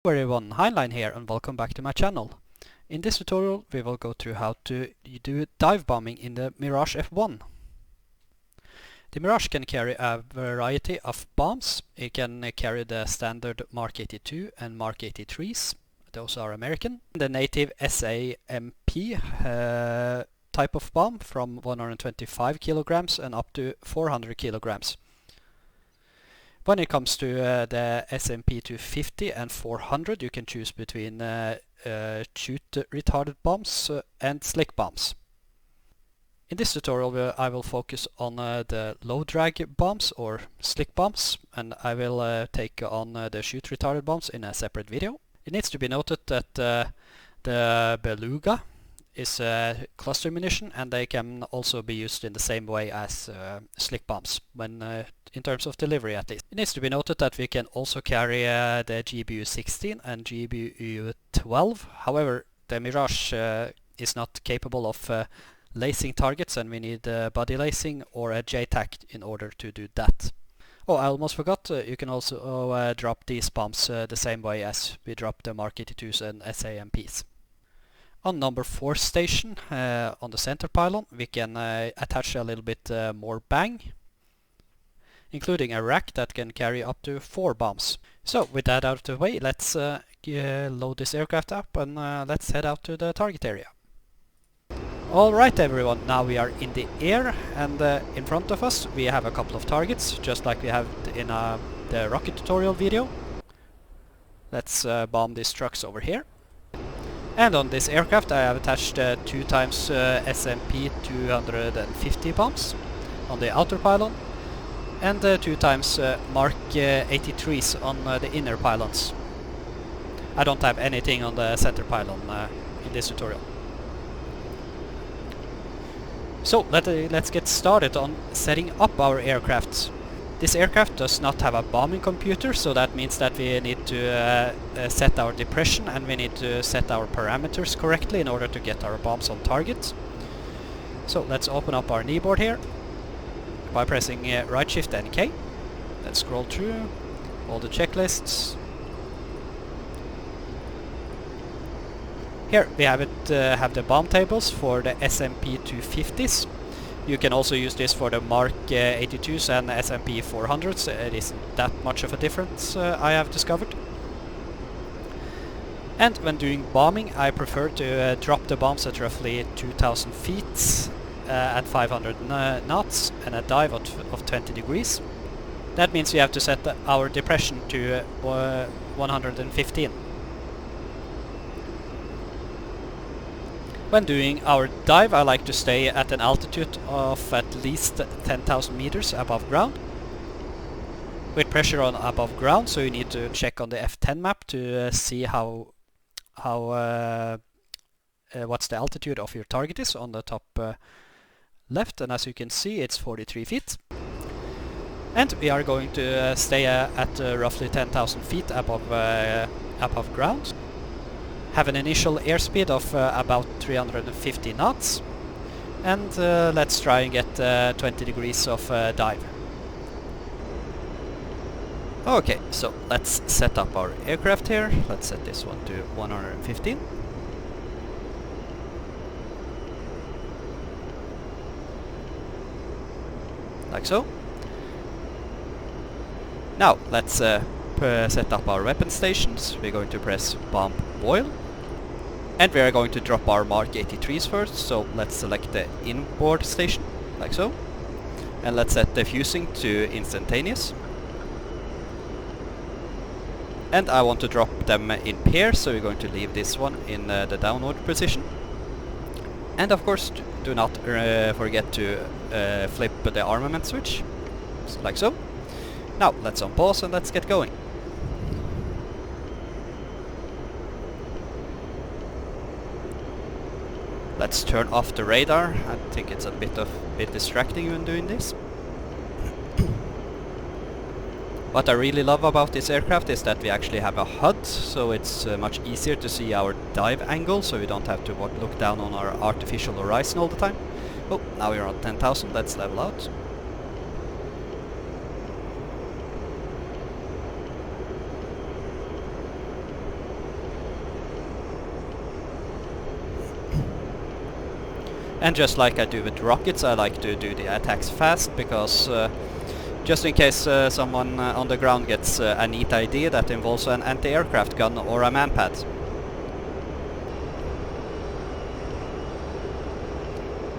Hello everyone, Heinlein here and welcome back to my channel. In this tutorial we will go through how to do dive bombing in the Mirage F-1. The Mirage can carry a variety of bombs. It can carry the standard Mark 82 and Mark 83s. Those are American. The native SAMP type of bomb from 125 kilograms and up to 400 kilograms. When it comes to the SMP 250 and 400, you can choose between shoot retarded bombs and slick bombs. In this tutorial I will focus on the low drag bombs or slick bombs, and I will take on the shoot retarded bombs in a separate video. It needs to be noted that the Beluga is a cluster munition, and they can also be used in the same way as slick bombs, when in terms of delivery at least. It needs to be noted that we can also carry the GBU-16 and GBU-12. However, the Mirage is not capable of lacing targets, and we need body lacing or a JTAC in order to do that. Oh, I almost forgot, you can also drop these bombs the same way as we drop the Mark 82s and SAMPs. On number 4 station, on the center pylon, we can attach a little bit more bang, including a rack that can carry up to 4 bombs. So with that out of the way, let's load this aircraft up and let's head out to the target area. Alright everyone, now we are in the air, and in front of us we have a couple of targets, just like we have in the rocket tutorial video. Let's bomb these trucks over here. And on this aircraft I have attached 2 times SMP 250 bombs on the outer pylon, and 2 times Mark 83s on the inner pylons. I don't have anything on the center pylon in this tutorial. So let's get started on setting up our aircraft. This aircraft does not have a bombing computer, so that means that we need to set our depression, and we need to set our parameters correctly in order to get our bombs on target. So let's open up our kneeboard here by pressing right shift and K. Let's scroll through all the checklists. Here we have the bomb tables for the SMP 250s. You can also use this for the Mark 82s and SMP 400s. It isn't that much of a difference, I have discovered. And when doing bombing, I prefer to drop the bombs at roughly 2000 feet at 500 knots and a dive of 20 degrees. That means we have to set our depression to 115. When doing our dive, I like to stay at an altitude of at least 10,000 meters above ground, with pressure on above ground, so you need to check on the F10 map to see what's the altitude of your target is on the top left, and as you can see it's 43 feet. And we are going to stay at roughly 10,000 feet above ground. Have an initial airspeed of about 350 knots, and let's try and get 20 degrees of dive. Okay, so let's set up our aircraft here. Let's set this one to 115. Like so. Now let's set up our weapon stations. We're going to press bomb boil, and we are going to drop our Mark 83s first, so let's select the inboard station, like so, and let's set the fusing to instantaneous. And I want to drop them in pairs, so we're going to leave this one in the downward position. And of course do not forget to flip the armament switch, like so. Now let's unpause and let's get going. Let's turn off the radar. I think it's a bit distracting when doing this. What I really love about this aircraft is that we actually have a HUD, so it's much easier to see our dive angle, so we don't have to look down on our artificial horizon all the time. Oh, now we're on 10,000, let's level out. And just like I do with rockets, I like to do the attacks fast, because just in case someone on the ground gets a neat idea that involves an anti-aircraft gun or a manpad.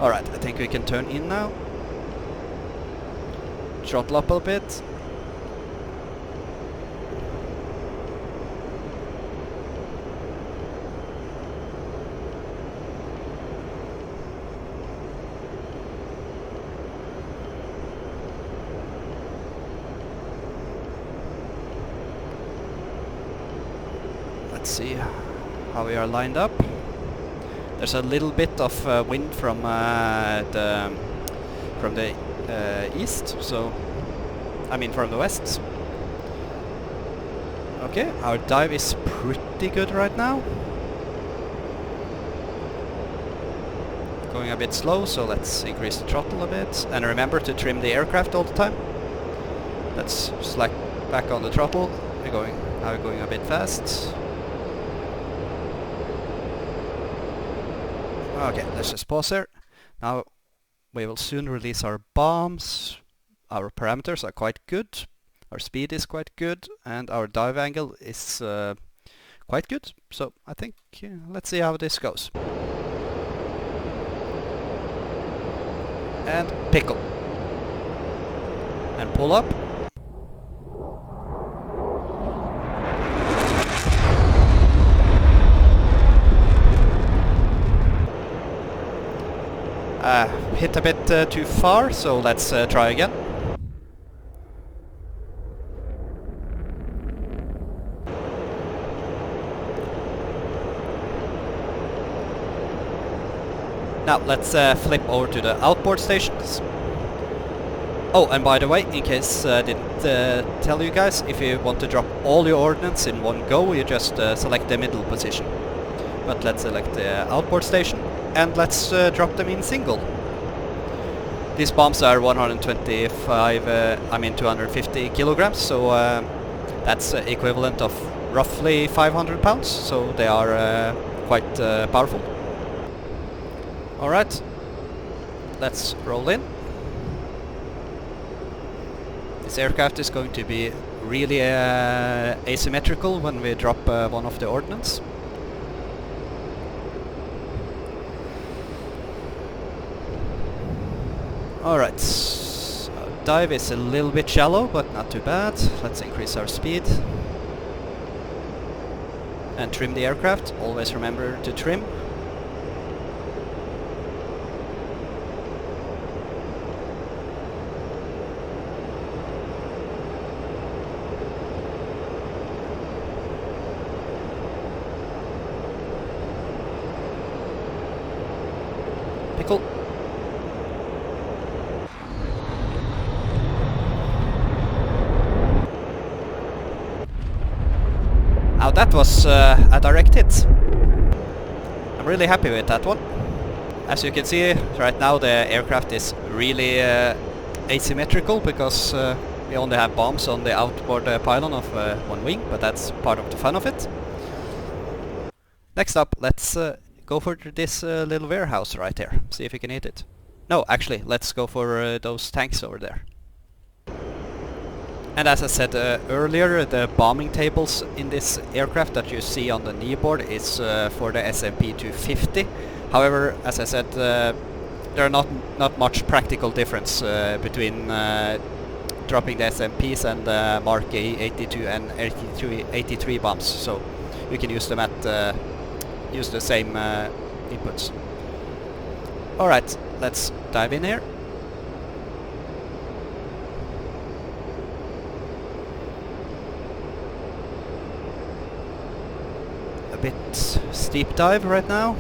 Alright, I think we can turn in now. Throttle up a bit. Let's see how we are lined up. There's a little bit of wind from the east, so I mean from the west. Okay, our dive is pretty good right now. Going a bit slow, so let's increase the throttle a bit. And remember to trim the aircraft all the time. Let's slack back on the throttle. Now we're going a bit fast. Okay, let's just pause here. Now we will soon release our bombs. Our parameters are quite good. Our speed is quite good, and our dive angle is quite good. So I think let's see how this goes. And pickle. And pull up. Hit a bit too far, so let's try again. Now let's flip over to the outboard stations. Oh, and by the way, in case I didn't tell you guys, if you want to drop all your ordnance in one go, you just select the middle position. But let's select the outboard station, and let's drop them in single. These bombs are 250 kilograms, so that's equivalent of roughly 500 pounds, so they are quite powerful. Alright, let's roll in. This aircraft is going to be really asymmetrical when we drop one of the ordnance. Alright, so dive is a little bit shallow, but not too bad. Let's increase our speed. And trim the aircraft. Always remember to trim. Pickle. Now that was a direct hit. I'm really happy with that one. As you can see, right now the aircraft is really asymmetrical, because we only have bombs on the outboard pylon of one wing, but that's part of the fun of it. Next up, let's go for this little warehouse right here, see if we can hit it. No, actually, let's go for those tanks over there. And as I said earlier, the bombing tables in this aircraft that you see on the knee board is for the SMP-250. However, as I said, there are not much practical difference between dropping the SMPs and the Mark A82 and 83 bombs, so you can use them at use the same inputs. Alright, let's dive in here. A bit steep dive right now.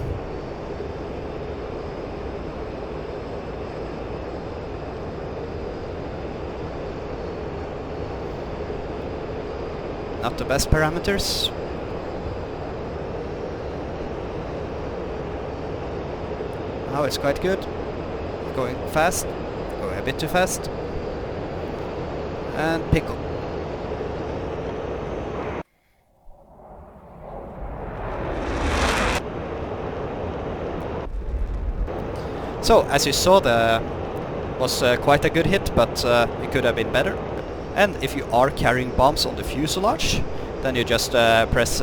Not the best parameters. Now it's quite good. Going fast. Going a bit too fast. And pickle. So, as you saw, the was quite a good hit, but it could have been better. And if you are carrying bombs on the fuselage, then you just press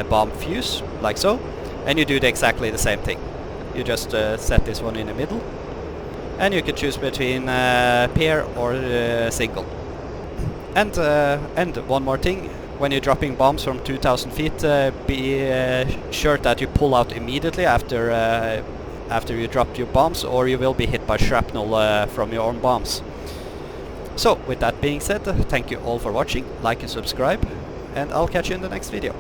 bomb fuse, like so, and you do exactly the same thing. You just set this one in the middle, and you can choose between pair or single. And one more thing, when you're dropping bombs from 2000 feet, be sure that you pull out immediately after you drop your bombs, or you will be hit by shrapnel from your own bombs. So, with that being said, thank you all for watching, like and subscribe, and I'll catch you in the next video.